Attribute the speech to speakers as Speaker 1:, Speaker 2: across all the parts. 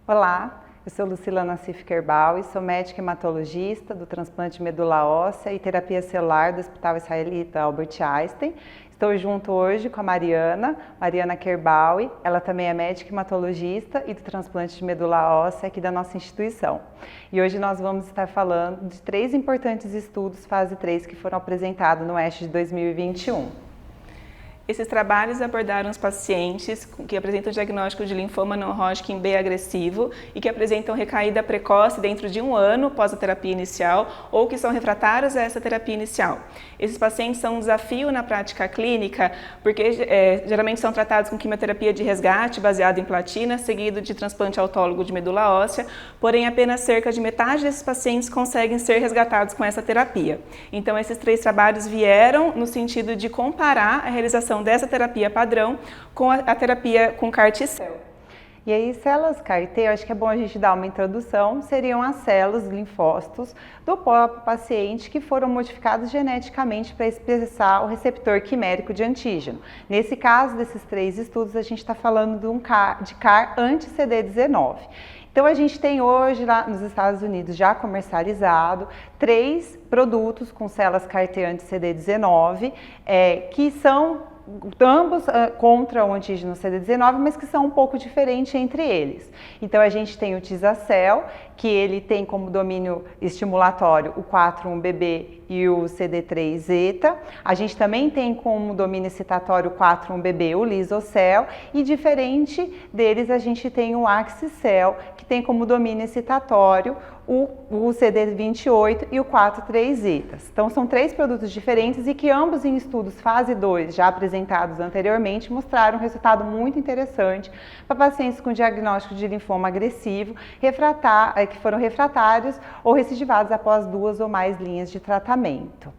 Speaker 1: Olá, eu sou Lucila Nassif Kerbal e sou médica hematologista do transplante de medula óssea e terapia celular do Hospital Israelita Albert Einstein. Estou junto hoje com a Mariana Kerbal, ela também é médica hematologista e do transplante de medula óssea aqui da nossa instituição. E hoje nós vamos estar falando de 3 importantes estudos fase 3 que foram apresentados no ASH de 2021.
Speaker 2: Esses trabalhos abordaram os pacientes que apresentam diagnóstico de linfoma não-Hodgkin B agressivo e que apresentam recaída precoce dentro de 1 ano após a terapia inicial ou que são refratários a essa terapia inicial. Esses pacientes são um desafio na prática clínica porque geralmente são tratados com quimioterapia de resgate baseada em platina, seguido de transplante autólogo de medula óssea, porém apenas cerca de metade desses pacientes conseguem ser resgatados com essa terapia. Então esses 3 trabalhos vieram no sentido de comparar a realização dessa terapia padrão com a terapia com CAR-T-cell.
Speaker 1: E aí, células CAR-T, eu acho que é bom a gente dar uma introdução, seriam as células linfócitos do próprio paciente que foram modificadas geneticamente para expressar o receptor quimérico de antígeno. Nesse caso, desses 3 estudos, a gente está falando de CAR anti-CD19. Então a gente tem hoje lá nos Estados Unidos já comercializado 3 produtos com células CAR-T anti-CD19 que são ambos contra o antígeno CD19, mas que são um pouco diferentes entre eles. Então a gente tem o Tizacel, que ele tem como domínio estimulatório o 4-1BB e o CD3-zeta. A gente também tem como domínio excitatório o 4-1BB o Lisocel, e diferente deles a gente tem o Axicel, que tem como domínio excitatório o CD28 e o 4-3-zeta. Então são 3 produtos diferentes e que ambos em estudos fase 2, já apresentados anteriormente, mostraram um resultado muito interessante para pacientes com diagnóstico de linfoma agressivo, que foram refratários ou recidivados após 2 ou mais linhas de tratamento.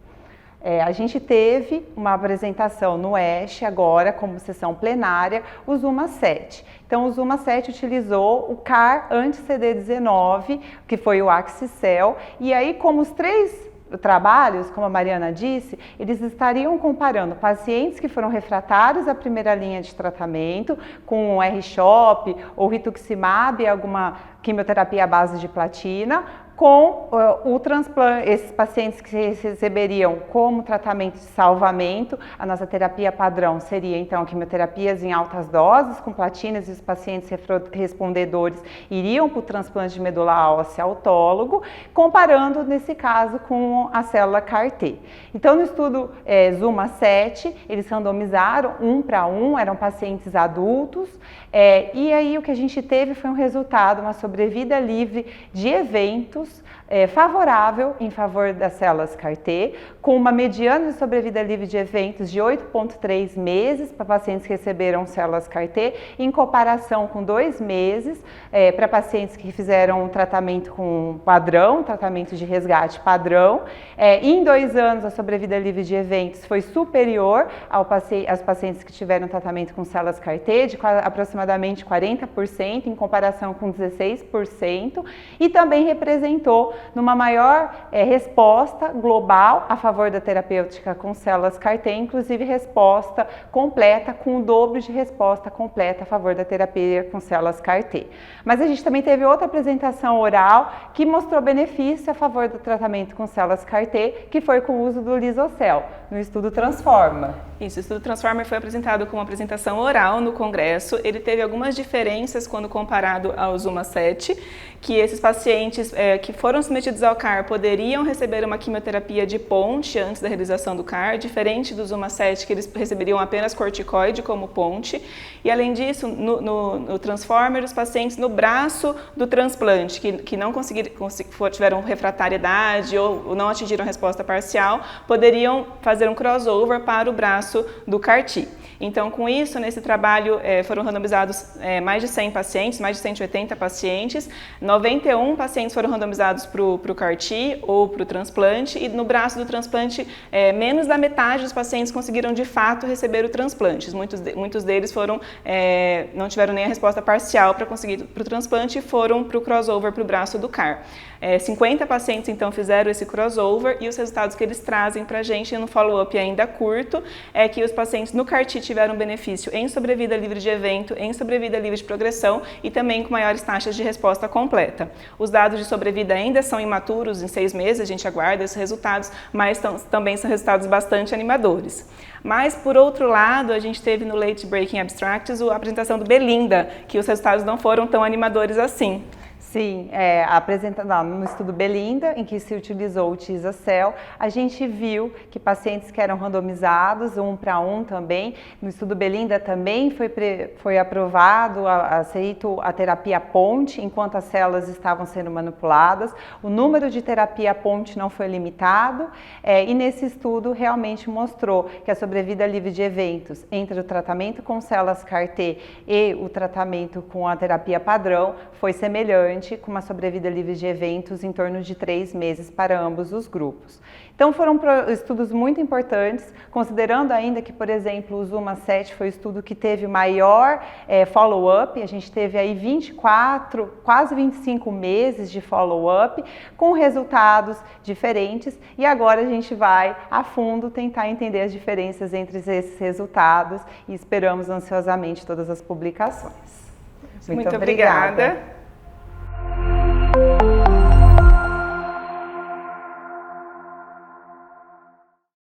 Speaker 1: A gente teve uma apresentação no ASH agora, como sessão plenária, o ZUMA-7. Então, o ZUMA-7 utilizou o CAR anti-CD19, que foi o Axicel, e aí, como os 3 trabalhos, como a Mariana disse, eles estariam comparando pacientes que foram refratários à primeira linha de tratamento, com R-CHOP ou rituximab, alguma quimioterapia à base de platina, com o transplante, esses pacientes que receberiam como tratamento de salvamento, a nossa terapia padrão seria então quimioterapias em altas doses com platinas e os pacientes respondedores iriam para o transplante de medula óssea autólogo, comparando nesse caso com a célula CAR-T. Então no estudo ZUMA-7, eles randomizaram 1 para 1, eram pacientes adultos, e aí o que a gente teve foi um resultado, uma sobrevida livre de eventos favorável em favor das células CAR-T, com uma mediana de sobrevida livre de eventos de 8,3 meses para pacientes que receberam células CAR-T, em comparação com 2 meses para pacientes que fizeram um tratamento com padrão, tratamento de resgate padrão. Em 2 anos, a sobrevida livre de eventos foi superior aos pacientes que tiveram tratamento com células CAR-T, de aproximadamente 40%, em comparação com 16%, e também representou numa maior resposta global a favor da terapêutica com células CAR-T, inclusive resposta completa, com o dobro de resposta completa a favor da terapia com células CAR-T. Mas a gente também teve outra apresentação oral que mostrou benefício a favor do tratamento com células CAR-T, que foi com o uso do Lisocel, no estudo Transforma.
Speaker 2: Isso, o estudo Transformer foi apresentado como apresentação oral no congresso. Ele teve algumas diferenças quando comparado ao ZUMA-7, que esses pacientes que foram submetidos ao CAR poderiam receber uma quimioterapia de ponte antes da realização do CAR, diferente do ZUMA-7, que eles receberiam apenas corticoide como ponte. E além disso, no Transformer, os pacientes no braço do transplante, que não tiveram refratariedade ou não atingiram resposta parcial, poderiam fazer um crossover para o braço do CAR-T. Então, com isso, nesse trabalho foram randomizados mais de 100 pacientes, mais de 180 pacientes, 91 pacientes foram randomizados para para o CAR-T ou para o transplante, e no braço do transplante, menos da metade dos pacientes conseguiram de fato receber o transplante. Muitos deles não tiveram nem a resposta parcial para conseguir para o transplante e foram para o crossover para o braço do CAR. 50 pacientes então fizeram esse crossover e os resultados que eles trazem para a gente no follow-up ainda curto é que os pacientes no CAR-T tiveram benefício em sobrevida livre de evento, em sobrevida livre de progressão e também com maiores taxas de resposta completa. Os dados de sobrevida ainda são imaturos, em 6 meses a gente aguarda esses resultados, mas também são resultados bastante animadores. Mas, por outro lado, a gente teve no Late Breaking Abstracts a apresentação do Belinda, que os resultados não foram tão animadores assim.
Speaker 1: Sim, no estudo Belinda, em que se utilizou o Tisacel, a gente viu que pacientes que eram randomizados, 1 para 1 também, no estudo Belinda também foi aprovado, aceito a terapia ponte, enquanto as células estavam sendo manipuladas, o número de terapia ponte não foi limitado, e nesse estudo realmente mostrou que a sobrevida livre de eventos entre o tratamento com células CAR-T e o tratamento com a terapia padrão foi semelhante, com uma sobrevida livre de eventos em torno de 3 meses para ambos os grupos. Então foram estudos muito importantes, considerando ainda que, por exemplo, o ZUMA-7 foi o estudo que teve maior follow-up, a gente teve aí 24, quase 25 meses de follow-up, com resultados diferentes, e agora a gente vai a fundo tentar entender as diferenças entre esses resultados e esperamos ansiosamente todas as publicações.
Speaker 2: Muito obrigada.